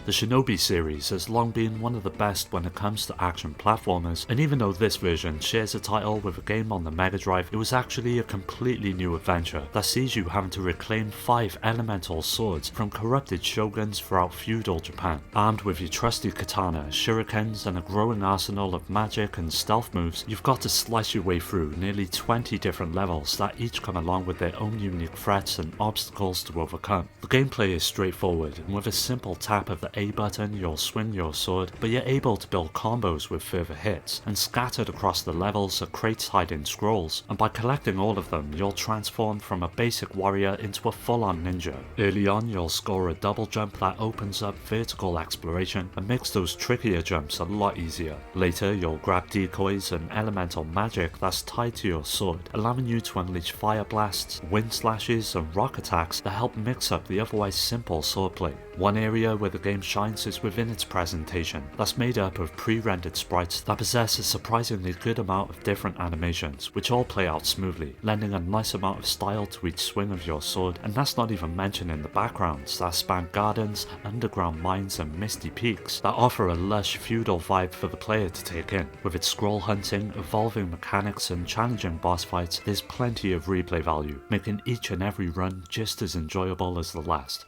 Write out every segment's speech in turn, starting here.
The Shinobi series has long been one of the best when it comes to action platformers, and even though this version shares a title with a game on the Mega Drive, it was actually a completely new adventure that sees you having to reclaim 5 elemental swords from corrupted shoguns throughout feudal Japan. Armed with your trusty katana, shurikens, and a growing arsenal of magic and stealth moves, you've got to slice your way through nearly 20 different levels that each come along with their own unique threats and obstacles to overcome. The gameplay is straightforward, and with a simple tap of the A button you'll swing your sword, but you're able to build combos with further hits, and scattered across the levels are crates hiding scrolls, and by collecting all of them you'll transform from a basic warrior into a full-on ninja. Early on you'll score a double jump that opens up vertical exploration and makes those trickier jumps a lot easier. Later you'll grab decoys and elemental magic that's tied to your sword, allowing you to unleash fire blasts, wind slashes and rock attacks that help mix up the otherwise simple swordplay. One area where the game shines is within its presentation, that's made up of pre-rendered sprites that possess a surprisingly good amount of different animations, which all play out smoothly, lending a nice amount of style to each swing of your sword, and that's not even mentioning the backgrounds that span gardens, underground mines and misty peaks that offer a lush feudal vibe for the player to take in. With its scroll hunting, evolving mechanics and challenging boss fights, there's plenty of replay value, making each and every run just as enjoyable as the last.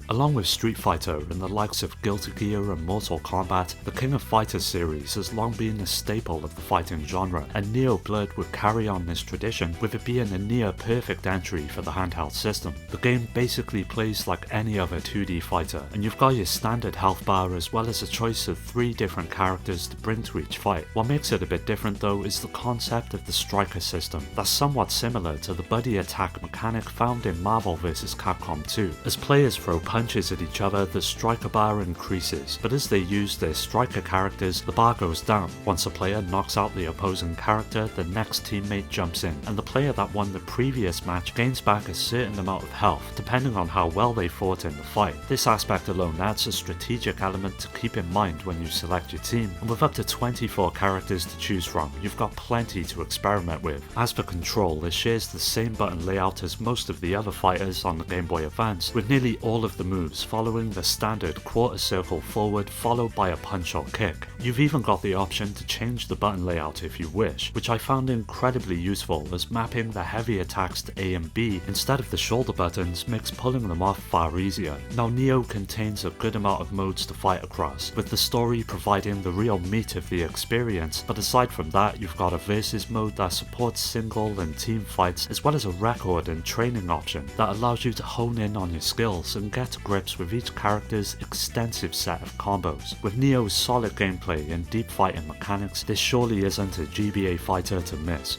Along with Street Fighter and the likes of Guilty Gear and Mortal Kombat, the King of Fighters series has long been a staple of the fighting genre, and Neo Blood would carry on this tradition with it being a near perfect entry for the handheld system. The game basically plays like any other 2D fighter, and you've got your standard health bar as well as a choice of 3 different characters to bring to each fight. What makes it a bit different though is the concept of the striker system, that's somewhat similar to the buddy attack mechanic found in Marvel vs Capcom 2. As players throw punches at each other, the striker bar increases, but as they use their striker characters, the bar goes down. Once a player knocks out the opposing character, the next teammate jumps in, and the player that won the previous match gains back a certain amount of health, depending on how well they fought in the fight. This aspect alone adds a strategic element to keep in mind when you select your team, and with up to 24 characters to choose from, you've got plenty to experiment with. As for control, it shares the same button layout as most of the other fighters on the Game Boy Advance, with nearly all of the moves following the standard quarter circle forward followed by a punch or kick. You've even got the option to change the button layout if you wish, which I found incredibly useful, as mapping the heavy attacks to A and B instead of the shoulder buttons makes pulling them off far easier. Now Neo contains a good amount of modes to fight across, with the story providing the real meat of the experience, but aside from that you've got a versus mode that supports single and team fights, as well as a record and training option that allows you to hone in on your skills and get to grips with each character's extensive set of combos. With Neo's solid gameplay and deep fighting mechanics, this surely isn't a GBA fighter to miss.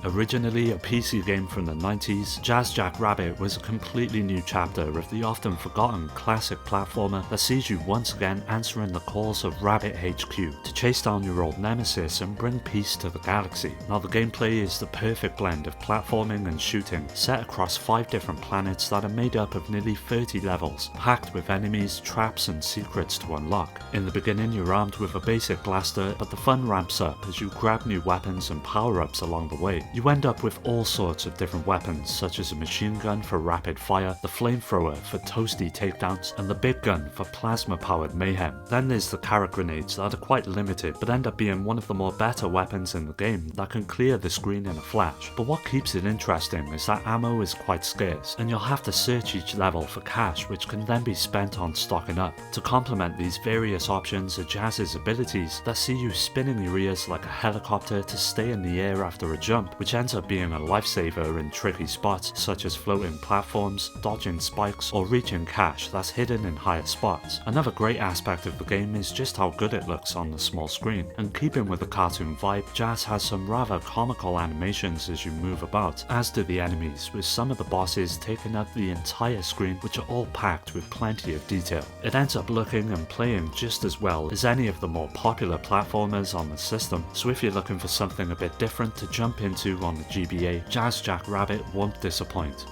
Originally a PC game from the 90s, Jazz Jack Rabbit was a completely new chapter of the often forgotten classic platformer that sees you once again answering the calls of Rabbit HQ to chase down your old nemesis and bring peace to the galaxy. Now the gameplay is the perfect blend of platforming and shooting, set across 5 different planets that are made up of nearly 30 levels, packed with enemies, traps and secrets to unlock. In the beginning you're armed with a basic blaster, but the fun ramps up as you grab new weapons and power-ups along the way. You end up with all sorts of different weapons, such as a machine gun for rapid fire, the flamethrower for toasty takedowns, and the big gun for plasma-powered mayhem. Then there's the carrot grenades that are quite limited, but end up being one of the more better weapons in the game that can clear the screen in a flash. But what keeps it interesting is that ammo is quite scarce, and you'll have to search each level for cash, which can then be spent on stocking up. To complement these various options are Jazz's abilities that see you spinning your ears like a helicopter to stay in the air after a jump, which ends up being a lifesaver in tricky spots such as floating platforms, dodging spikes, or reaching cache that's hidden in higher spots. Another great aspect of the game is just how good it looks on the small screen, and keeping with the cartoon vibe, Jazz has some rather comical animations as you move about, as do the enemies, with some of the bosses taking up the entire screen, which are all packed with plenty of detail. It ends up looking and playing just as well as any of the more popular platformers on the system, so if you're looking for something a bit different to jump into on the GBA, Jazz Jack Rabbit won't disappoint.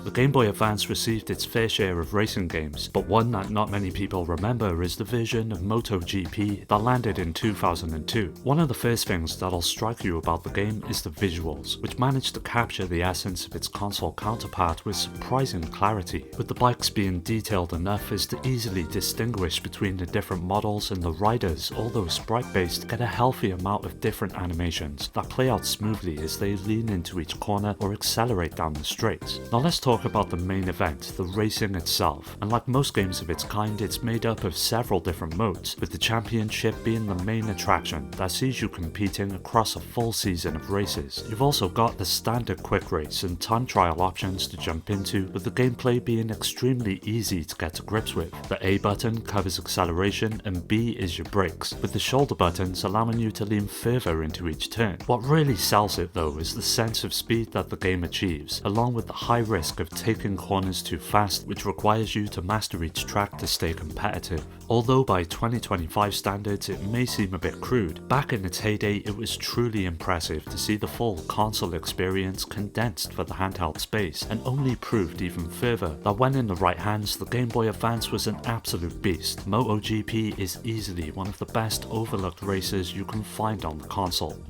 The Game Boy Advance received its fair share of racing games, but one that not many people remember is the version of MotoGP that landed in 2002. One of the first things that'll strike you about the game is the visuals, which managed to capture the essence of its console counterpart with surprising clarity, with the bikes being detailed enough as to easily distinguish between the different models, and the riders, although sprite-based, get a healthy amount of different animations that play out smoothly as they lean into each corner or accelerate down the straights. Now let's talk about the main event, the racing itself, and like most games of its kind, it's made up of several different modes, with the championship being the main attraction that sees you competing across a full season of races. You've also got the standard quick race and time trial options to jump into, with the gameplay being extremely easy to get to grips with. The A button covers acceleration and B is your brakes, with the shoulder buttons allowing you to lean further into each turn. What really sells it though is the sense of speed that the game achieves, along with the high risk of taking corners too fast, which requires you to master each track to stay competitive. Although by 2025 standards it may seem a bit crude, back in its heyday it was truly impressive to see the full console experience condensed for the handheld space, and only proved even further that when in the right hands the Game Boy Advance was an absolute beast. MotoGP is easily one of the best overlooked races you can find on the console.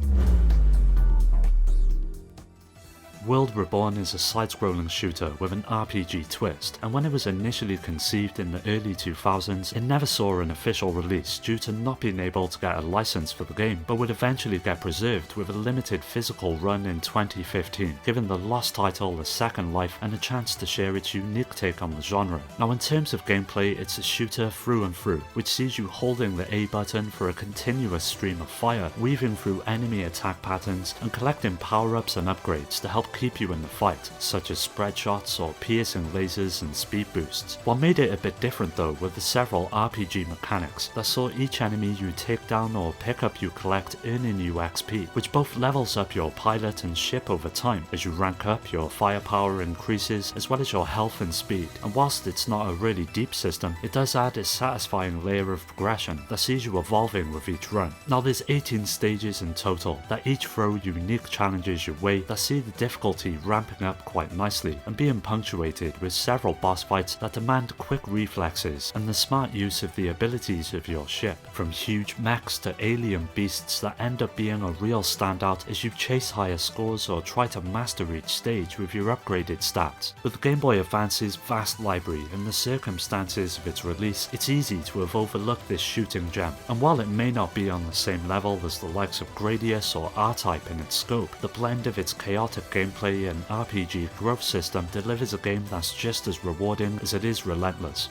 World Reborn is a side-scrolling shooter with an RPG twist, and when it was initially conceived in the early 2000s, it never saw an official release due to not being able to get a license for the game, but would eventually get preserved with a limited physical run in 2015, giving the lost title a second life and a chance to share its unique take on the genre. Now in terms of gameplay, it's a shooter through and through, which sees you holding the A button for a continuous stream of fire, weaving through enemy attack patterns and collecting power-ups and upgrades to help keep you in the fight, such as spread shots or piercing lasers and speed boosts. What made it a bit different though were the several RPG mechanics that saw each enemy you take down or pick up you collect earning you XP, which both levels up your pilot and ship over time. As you rank up, your firepower increases as well as your health and speed, and whilst it's not a really deep system, it does add a satisfying layer of progression that sees you evolving with each run. Now there's 18 stages in total that each throw unique challenges your way that see the difficulty ramping up quite nicely and being punctuated with several boss fights that demand quick reflexes and the smart use of the abilities of your ship, from huge mechs to alien beasts that end up being a real standout as you chase higher scores or try to master each stage with your upgraded stats. With the Game Boy Advance's vast library and the circumstances of its release, it's easy to have overlooked this shooting gem, and while it may not be on the same level as the likes of Gradius or R-Type in its scope, the blend of its chaotic gameplay and RPG growth system delivers a game that's just as rewarding as it is relentless.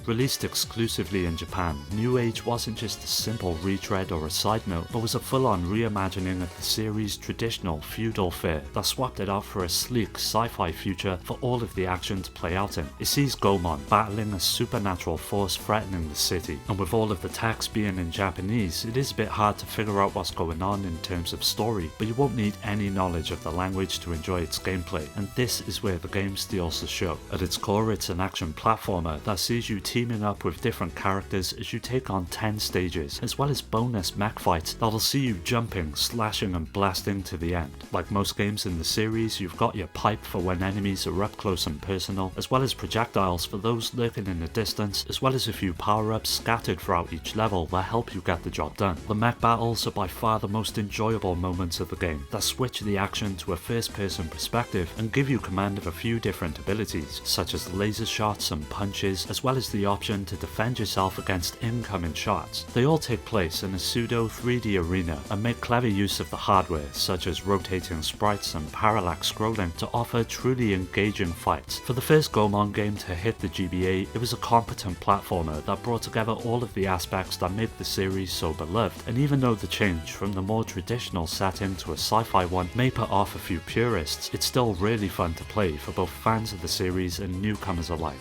Released exclusively in Japan, New Age wasn't just a simple retread or a side note, but was a full-on reimagining of the series' traditional feudal fare that swapped it out for a sleek sci-fi future for all of the action to play out in. It sees Goemon battling a supernatural force threatening the city, and with all of the text being in Japanese, it is a bit hard to figure out what's going on in terms of story, but you won't need any knowledge of the language to enjoy its gameplay, and this is where the game steals the show. At its core, it's an action platformer that sees you teaming up with different characters as you take on 10 stages, as well as bonus mech fights that'll see you jumping, slashing and blasting to the end. Like most games in the series, you've got your pipe for when enemies are up close and personal, as well as projectiles for those lurking in the distance, as well as a few power-ups scattered throughout each level that help you get the job done. The mech battles are by far the most enjoyable moments of the game that switch the action to a first-person perspective and give you command of a few different abilities, such as laser shots and punches, as well as the option to defend yourself against incoming shots. They all take place in a pseudo 3D arena and make clever use of the hardware, such as rotating sprites and parallax scrolling, to offer truly engaging fights. For the first Goemon game to hit the GBA, it was a competent platformer that brought together all of the aspects that made the series so beloved, and even though the change from the more traditional setting to a sci-fi one may put off a few purists, it's still really fun to play for both fans of the series and newcomers alike.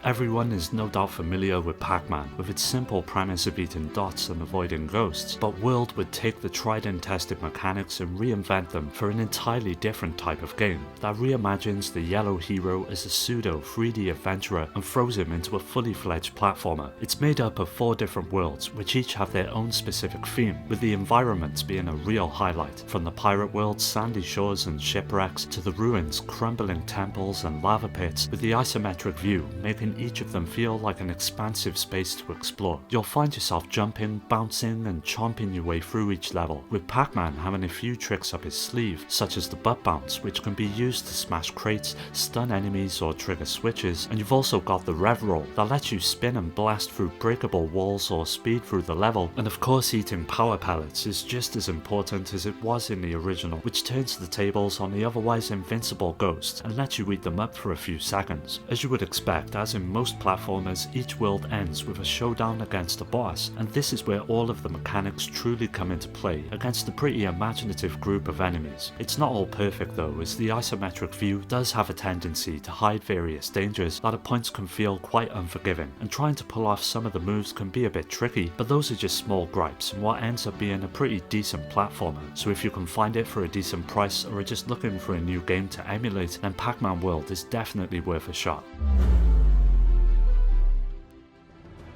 Everyone is no doubt familiar with Pac-Man, with its simple premise of eating dots and avoiding ghosts, but World would take the tried and tested mechanics and reinvent them for an entirely different type of game that reimagines the yellow hero as a pseudo 3D adventurer and throws him into a fully fledged platformer. It's made up of 4 different worlds, which each have their own specific theme, with the environments being a real highlight, from the pirate world, sandy shores and shipwrecks, to the ruins, crumbling temples and lava pits, with the isometric view making each of them feel like an expansive space to explore. You'll find yourself jumping, bouncing and chomping your way through each level, with Pac-Man having a few tricks up his sleeve, such as the butt bounce, which can be used to smash crates, stun enemies or trigger switches, and you've also got the rev roll that lets you spin and blast through breakable walls or speed through the level, and of course eating power pellets is just as important as it was in the original, which turns the tables on the otherwise invincible ghosts and lets you eat them up for a few seconds. As you would expect, as in most platformers, each world ends with a showdown against a boss, and this is where all of the mechanics truly come into play against a pretty imaginative group of enemies. It's not all perfect though, as the isometric view does have a tendency to hide various dangers that at points can feel quite unforgiving, and trying to pull off some of the moves can be a bit tricky, but those are just small gripes in what ends up being a pretty decent platformer. So if you can find it for a decent price or are just looking for a new game to emulate, then Pac-Man World is definitely worth a shot.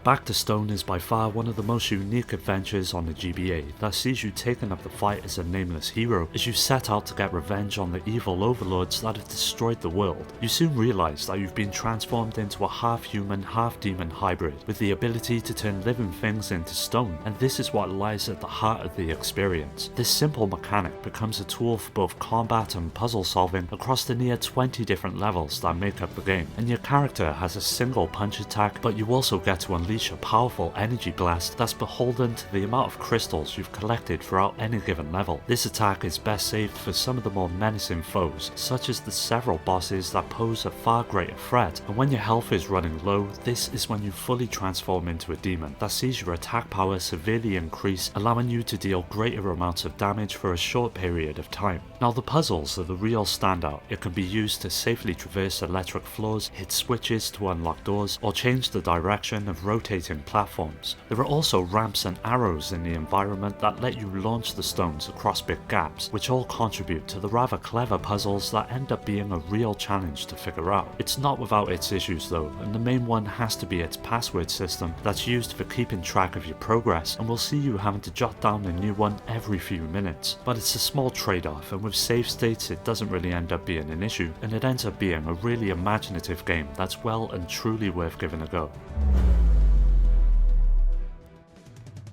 Back to Stone is by far one of the most unique adventures on the GBA that sees you taking up the fight as a nameless hero as you set out to get revenge on the evil overlords that have destroyed the world. You soon realise that you've been transformed into a half-human, half-demon hybrid with the ability to turn living things into stone, and this is what lies at the heart of the experience. This simple mechanic becomes a tool for both combat and puzzle solving across the near 20 different levels that make up the game, and your character has a single punch attack, but you also get to unleash a powerful energy blast that's beholden to the amount of crystals you've collected throughout any given level. This attack is best saved for some of the more menacing foes, such as the several bosses that pose a far greater threat, and when your health is running low, this is when you fully transform into a demon that sees your attack power severely increase, allowing you to deal greater amounts of damage for a short period of time. Now the puzzles are the real standout. It can be used to safely traverse electric floors, hit switches to unlock doors, or change the direction of rotating platforms. There are also ramps and arrows in the environment that let you launch the stones across big gaps, which all contribute to the rather clever puzzles that end up being a real challenge to figure out. It's not without its issues though, and the main one has to be its password system that's used for keeping track of your progress, and will see you having to jot down a new one every few minutes. But it's a small trade-off, and with save states it doesn't really end up being an issue, and it ends up being a really imaginative game that's well and truly worth giving a go.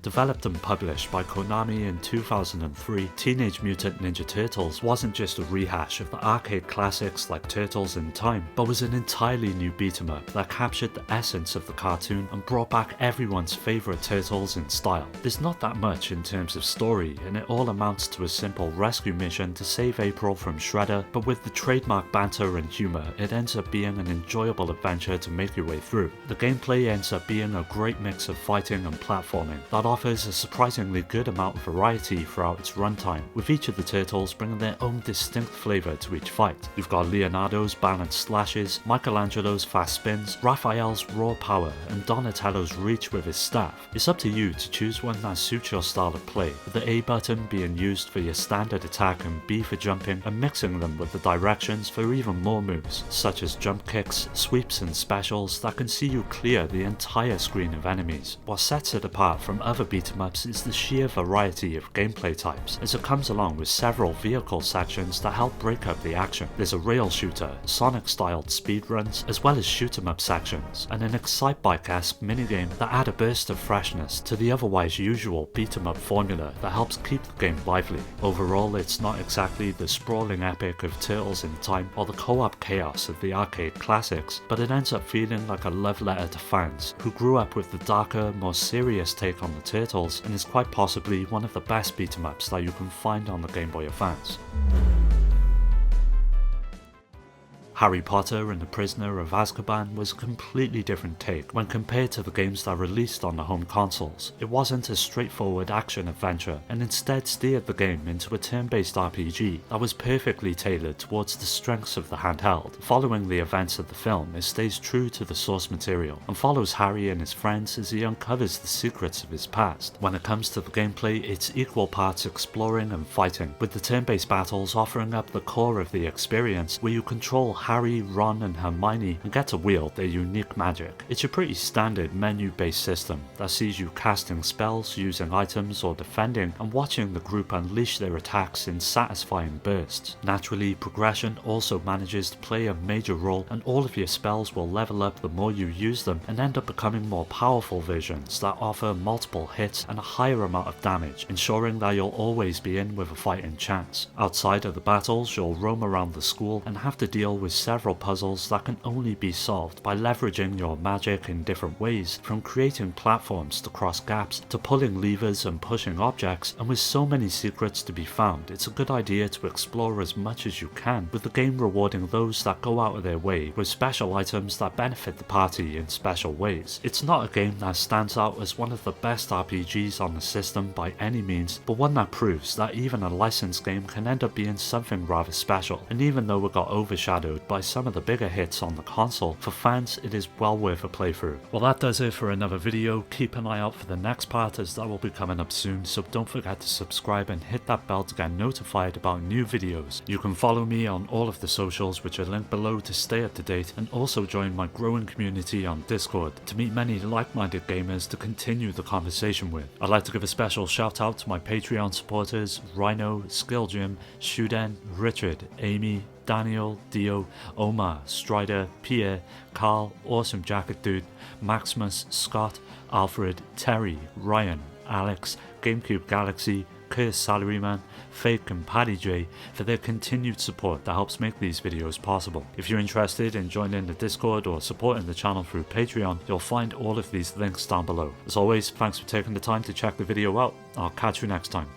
Developed and published by Konami in 2003, Teenage Mutant Ninja Turtles wasn't just a rehash of the arcade classics like Turtles in Time, but was an entirely new beat-em-up that captured the essence of the cartoon and brought back everyone's favourite Turtles in style. There's not that much in terms of story, and it all amounts to a simple rescue mission to save April from Shredder, but with the trademark banter and humour, it ends up being an enjoyable adventure to make your way through. The gameplay ends up being a great mix of fighting and platforming that offers a surprisingly good amount of variety throughout its runtime, with each of the turtles bringing their own distinct flavour to each fight. You've got Leonardo's balanced slashes, Michelangelo's fast spins, Raphael's raw power, and Donatello's reach with his staff. It's up to you to choose one that suits your style of play, with the A button being used for your standard attack and B for jumping, and mixing them with the directions for even more moves, such as jump kicks, sweeps and specials that can see you clear the entire screen of enemies. What sets it apart from other beat-em-ups is the sheer variety of gameplay types, as it comes along with several vehicle sections that help break up the action. There's a rail shooter, Sonic-styled speedruns, as well as shoot-em-up sections, and an Excitebike-esque minigame that add a burst of freshness to the otherwise usual beat-em-up formula that helps keep the game lively. Overall, it's not exactly the sprawling epic of Turtles in Time or the co-op chaos of the arcade classics, but it ends up feeling like a love letter to fans who grew up with the darker, more serious take on the Turtles, and is quite possibly one of the best beat-em-ups that you can find on the Game Boy Advance. Harry Potter and the Prisoner of Azkaban was a completely different take when compared to the games that released on the home consoles. It wasn't a straightforward action-adventure, and instead steered the game into a turn-based RPG that was perfectly tailored towards the strengths of the handheld. Following the events of the film, it stays true to the source material, and follows Harry and his friends as he uncovers the secrets of his past. When it comes to the gameplay, it's equal parts exploring and fighting, with the turn-based battles offering up the core of the experience, where you control Harry, Ron and Hermione and get to wield their unique magic. It's a pretty standard menu-based system that sees you casting spells, using items or defending, and watching the group unleash their attacks in satisfying bursts. Naturally, progression also manages to play a major role, and all of your spells will level up the more you use them and end up becoming more powerful versions that offer multiple hits and a higher amount of damage, ensuring that you'll always be in with a fighting chance. Outside of the battles, you'll roam around the school and have to deal with several puzzles that can only be solved by leveraging your magic in different ways, from creating platforms to cross gaps to pulling levers and pushing objects, and with so many secrets to be found, it's a good idea to explore as much as you can, with the game rewarding those that go out of their way with special items that benefit the party in special ways. It's not a game that stands out as one of the best RPGs on the system by any means, but one that proves that even a licensed game can end up being something rather special, and even though it got overshadowed by some of the bigger hits on the console, for fans it is well worth a playthrough. Well, that does it for another video. Keep an eye out for the next part, as that will be coming up soon, so don't forget to subscribe and hit that bell to get notified about new videos. You can follow me on all of the socials, which are linked below, to stay up to date, and also join my growing community on Discord to meet many like-minded gamers to continue the conversation with. I'd like to give a special shout out to my Patreon supporters: Rhino, Skill Jim, Shuden, Richard, Amy, Daniel, Dio, Omar, Strider, Pierre, Carl, Awesome Jacket Dude, Maximus, Scott, Alfred, Terry, Ryan, Alex, GameCube Galaxy, Curse Salaryman, Fake and Paddy J for their continued support that helps make these videos possible. If you're interested in joining the Discord or supporting the channel through Patreon, you'll find all of these links down below. As always, thanks for taking the time to check the video out. I'll catch you next time.